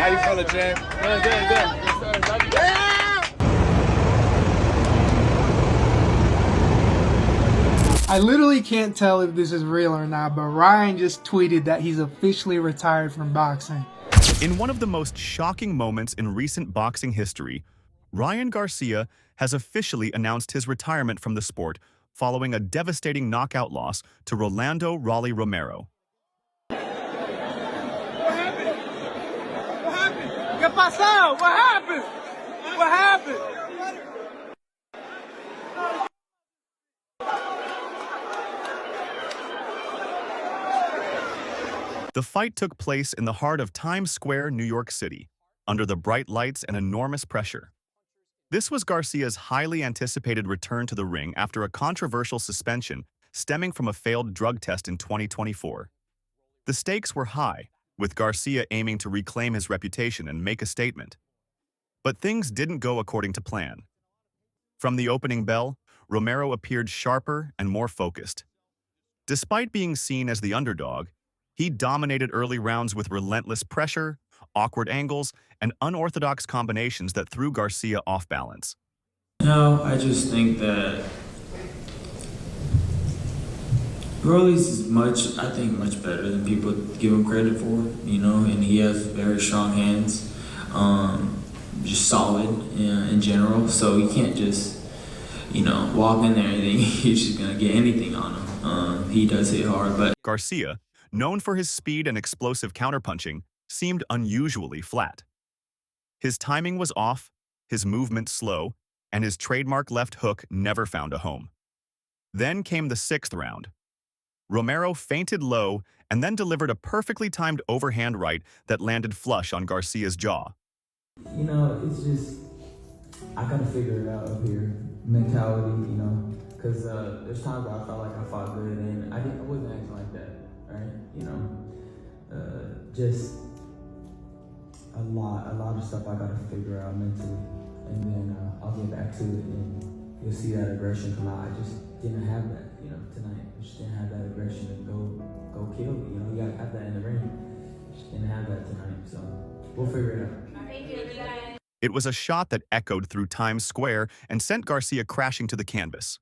How you feeling, champ? Good. I literally can't tell if this is real or not, but Ryan just tweeted that he's officially retired from boxing. In one of the most shocking moments in recent boxing history, Ryan Garcia has officially announced his retirement from the sport following a devastating knockout loss to Rolly Romero. What happened? What happened? ¿Qué pasó? What happened? What happened? The fight took place in the heart of Times Square, New York City, under the bright lights and enormous pressure. This was Garcia's highly anticipated return to the ring after a controversial suspension stemming from a failed drug test in 2024. The stakes were high, with Garcia aiming to reclaim his reputation and make a statement. But things didn't go according to plan. From the opening bell, Romero appeared sharper and more focused. Despite being seen as the underdog, he dominated early rounds with relentless pressure, awkward angles, and unorthodox combinations that threw Garcia off balance. No, I just think that Rolly's much better than people give him credit for, and he has very strong hands, just solid in general, so you can't just, walk in there and think he's just gonna get anything on him. He does hit hard, but Garcia, known for his speed and explosive counterpunching, seemed unusually flat. His timing was off, his movement slow, and his trademark left hook never found a home. Then came the sixth round. Romero feinted low and then delivered a perfectly timed overhand right that landed flush on Garcia's jaw. It's just, I gotta figure it out up here. Mentality, because there's times where I felt like I fought good and I wasn't acting like that. Right, just a lot of stuff I gotta figure out mentally, and then I'll get back to it, and you'll see that aggression come out. I just didn't have that, tonight. I just didn't have that aggression to go kill. You gotta have that in the ring. Just didn't have that tonight, so we'll figure it out. It was a shot that echoed through Times Square and sent Garcia crashing to the canvas.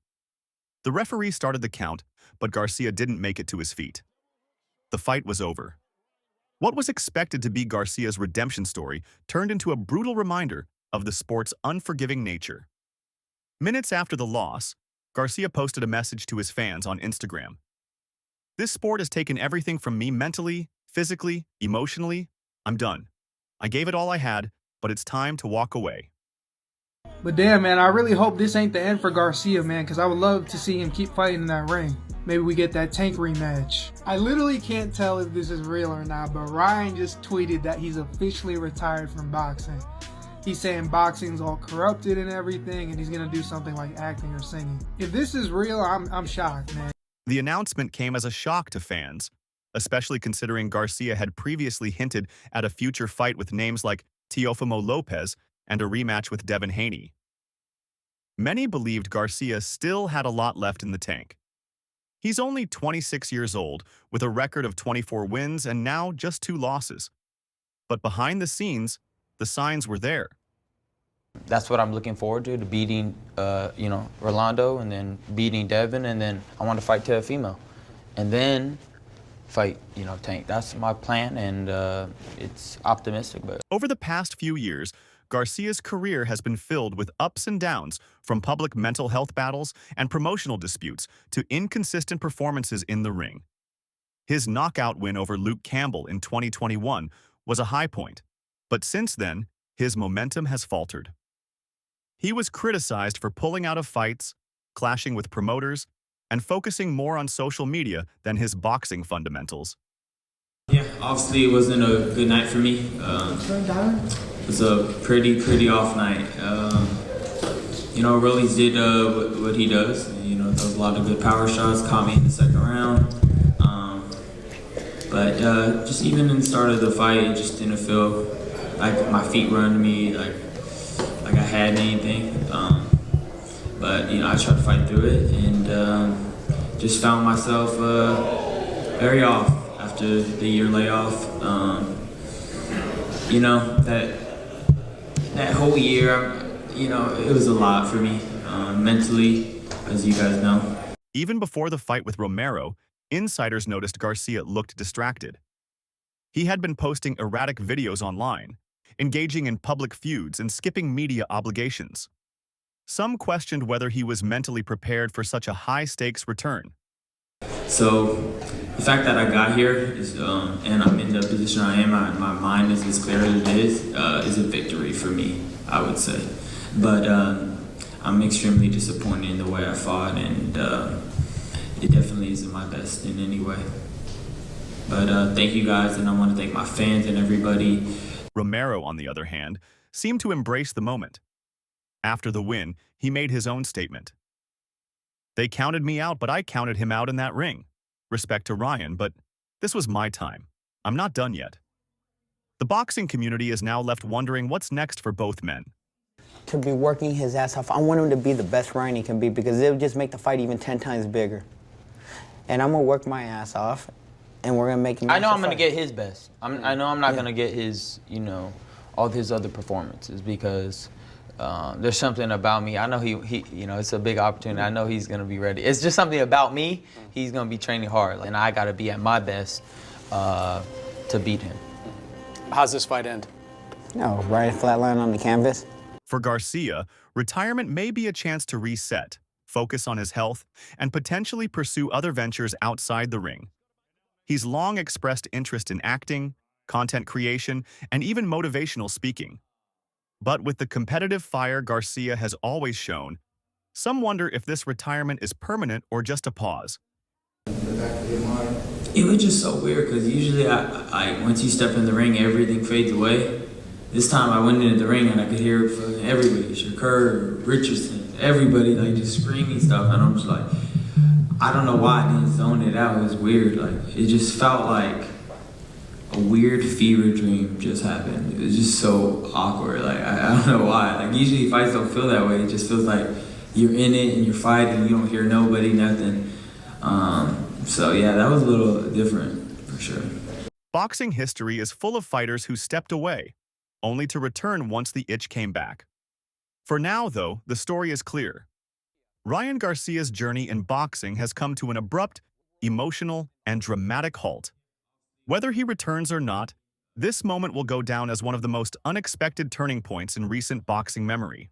The referee started the count, but Garcia didn't make it to his feet. The fight was over. What was expected to be Garcia's redemption story turned into a brutal reminder of the sport's unforgiving nature. Minutes after the loss, Garcia posted a message to his fans on Instagram. "This sport has taken everything from me mentally, physically, emotionally. I'm done. I gave it all I had, but it's time to walk away." But damn, man, I really hope this ain't the end for Garcia, man, because I would love to see him keep fighting in that ring. Maybe we get that Tank rematch. I literally can't tell if this is real or not, but Ryan just tweeted that he's officially retired from boxing. He's saying boxing's all corrupted and everything, and he's gonna do something like acting or singing. If this is real, I'm shocked, man. The announcement came as a shock to fans, especially considering Garcia had previously hinted at a future fight with names like Teofimo Lopez and a rematch with Devin Haney. Many believed Garcia still had a lot left in the tank. He's only 26 years old, with a record of 24 wins and now just 2 losses. But behind the scenes, the signs were there. That's what I'm looking forward to beating, Rolando, and then beating Devin, and then I want to fight Teofimo. And then fight, Tank. That's my plan, and it's optimistic. But over the past few years, Garcia's career has been filled with ups and downs, from public mental health battles and promotional disputes to inconsistent performances in the ring. His knockout win over Luke Campbell in 2021 was a high point, but since then, his momentum has faltered. He was criticized for pulling out of fights, clashing with promoters, and focusing more on social media than his boxing fundamentals. Yeah, obviously it wasn't a good night for me. It was a pretty off night. Rolly did what he does. There was a lot of good power shots, caught me in the second round. But just even in the start of the fight, it just didn't feel like my feet were under me, like I had anything. But I tried to fight through it, and just found myself very off after the year layoff. You know, that whole year, you know, it was a lot for me mentally, as you guys know. Even before the fight with Romero, insiders noticed Garcia looked distracted. He had been posting erratic videos online, engaging in public feuds and skipping media obligations. Some questioned whether he was mentally prepared for such a high-stakes return. So the fact that I got here is, and I'm in the position I am, my mind is as clear as it is a victory for me, I would say. But I'm extremely disappointed in the way I fought, and it definitely isn't my best in any way. But thank you guys, and I want to thank my fans and everybody. Romero, on the other hand, seemed to embrace the moment. After the win, he made his own statement. They counted me out, but I counted him out in that ring. Respect to Ryan, but this was my time. I'm not done yet. The boxing community is now left wondering what's next for both men. To be working his ass off, I want him to be the best Ryan he can be because it'll just make the fight even 10 times bigger. And I'm gonna work my ass off, and we're gonna make him. I know I'm gonna get his best. I know I'm not gonna get his, you know, all his other performances because there's something about me. I know he, you know, it's a big opportunity. I know he's gonna be ready. It's just something about me. He's gonna be training hard, and I gotta be at my best to beat him. How's this fight end? No, right flatline on the canvas. For Garcia, retirement may be a chance to reset, focus on his health, and potentially pursue other ventures outside the ring. He's long expressed interest in acting, content creation, and even motivational speaking. But with the competitive fire Garcia has always shown, some wonder if this retirement is permanent or just a pause. It was just so weird because usually I once you step in the ring, everything fades away. This time I went into the ring and I could hear from everybody, Shakur, Richardson, everybody like just screaming stuff, and I'm just like, I don't know why I didn't zone it out. It was weird. Like it just felt like a weird fever dream just happened. It was just so awkward. Like I don't know why. Like usually fights don't feel that way. It just feels like you're in it and you're fighting. You don't hear nobody, nothing. So yeah, that was a little different for sure. Boxing history is full of fighters who stepped away, only to return once the itch came back. For now, though, the story is clear. Ryan Garcia's journey in boxing has come to an abrupt, emotional, and dramatic halt. Whether he returns or not, this moment will go down as one of the most unexpected turning points in recent boxing memory.